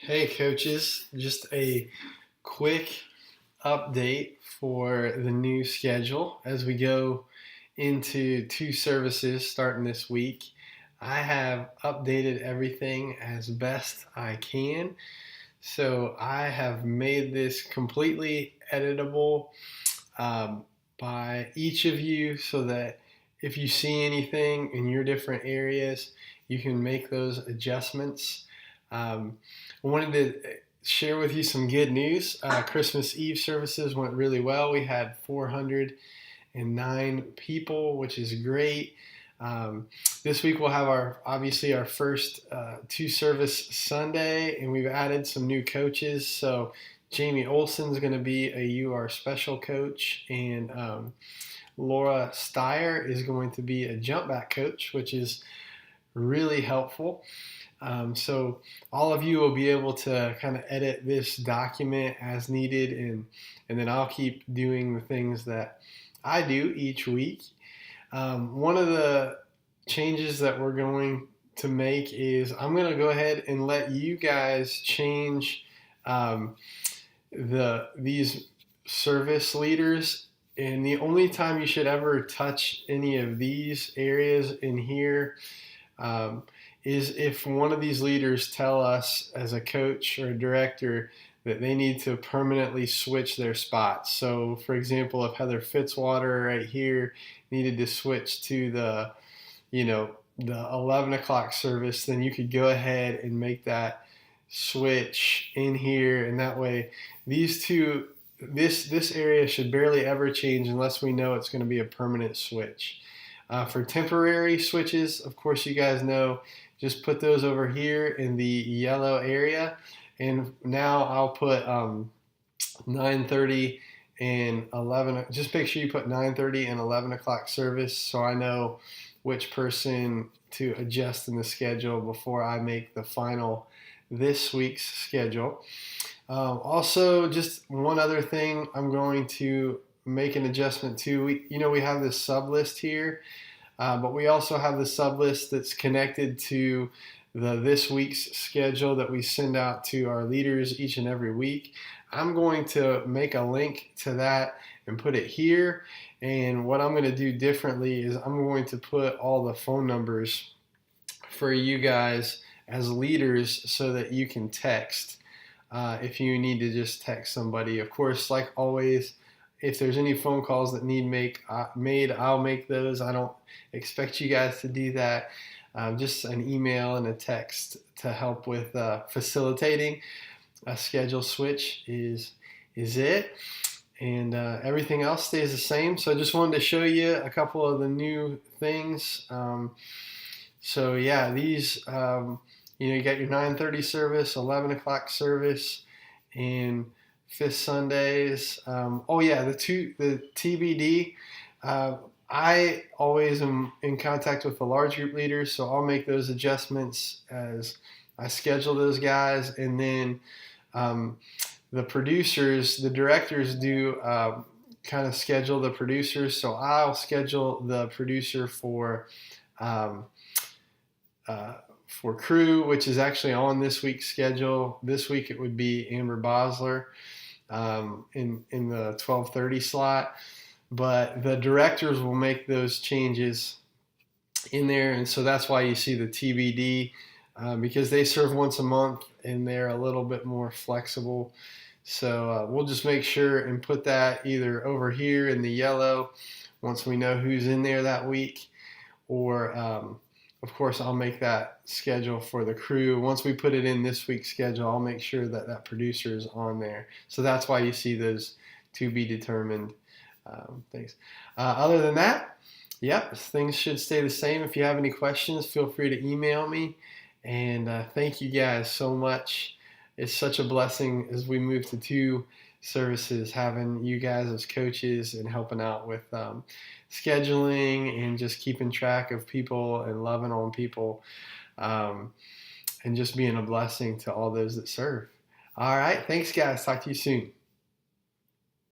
Hey coaches, just a quick update for the new schedule as we go into two services starting this week. I have updated everything as best I can. So I have made this completely editable um, by each of you so that if you see anything in your different areas, you can make those adjustments. I wanted to share with you some good news. Christmas Eve services went really well. We had 409 people, which is great. Um, this week we'll have our first two service Sunday, and we've added some new coaches. So Jamie Olson is going to be a UR special coach, and Laura Steyer is going to be a jump back coach, which is really helpful. So all of you will be able to kind of edit this document as needed, and then I'll keep doing the things that I do each week. One of the changes that we're going to make is I'm going to go ahead and let you guys change these service leaders. And the only time you should ever touch any of these areas in here is if one of these leaders tell us as a coach or a director that they need to permanently switch their spots. So, for example, if Heather Fitzwater right here needed to switch to the 11 o'clock service, then you could go ahead and make that switch in here, and that way this area should barely ever change unless we know it's going to be a permanent switch. For temporary switches, of course, you guys know, just put those over here in the yellow area. And now I'll put 9:30 and 11. Just make sure you put 9:30 and 11 o'clock service so I know which person to adjust in the schedule before I make the final this week's schedule. Also, just one other thing I'm going to make an adjustment to. We have this sub list here, but we also have the sub list that's connected to this week's schedule that we send out to our leaders each and every week. I'm going to make a link to that and put it here. And what I'm going to do differently is I'm going to put all the phone numbers for you guys as leaders so that you can text if you need to just text somebody. Of course, like always, if there's any phone calls that need made, I'll make those. I don't expect you guys to do that. Just an email and a text to help with facilitating a schedule switch is it. And everything else stays the same. So I just wanted to show you a couple of the new things. So yeah, these, you got your 9:30 service, 11 o'clock service, and fifth Sundays. The TBD. I always am in contact with the large group leaders, so I'll make those adjustments as I schedule those guys. And then the producers, the directors do kind of schedule the producers. So I'll schedule the producer for crew, which is actually on this week's schedule. This week it would be Amber Bosler in the 12:30 slot. But the directors will make those changes in there, and so that's why you see the TBD because they serve once a month and they're a little bit more flexible. So we'll just make sure and put that either over here in the yellow once we know who's in there that week, or of course I'll make that schedule for the crew. Once we put it in this week's schedule, I'll make sure that producer is on there. So that's why you see those to be determined things. Other than that, yep, things should stay the same. If you have any questions, feel free to email me. And thank you guys so much. It's such a blessing as we move to two services, having you guys as coaches and helping out with scheduling and just keeping track of people and loving on people and just being a blessing to all those that serve. All right, thanks guys. Talk to you soon.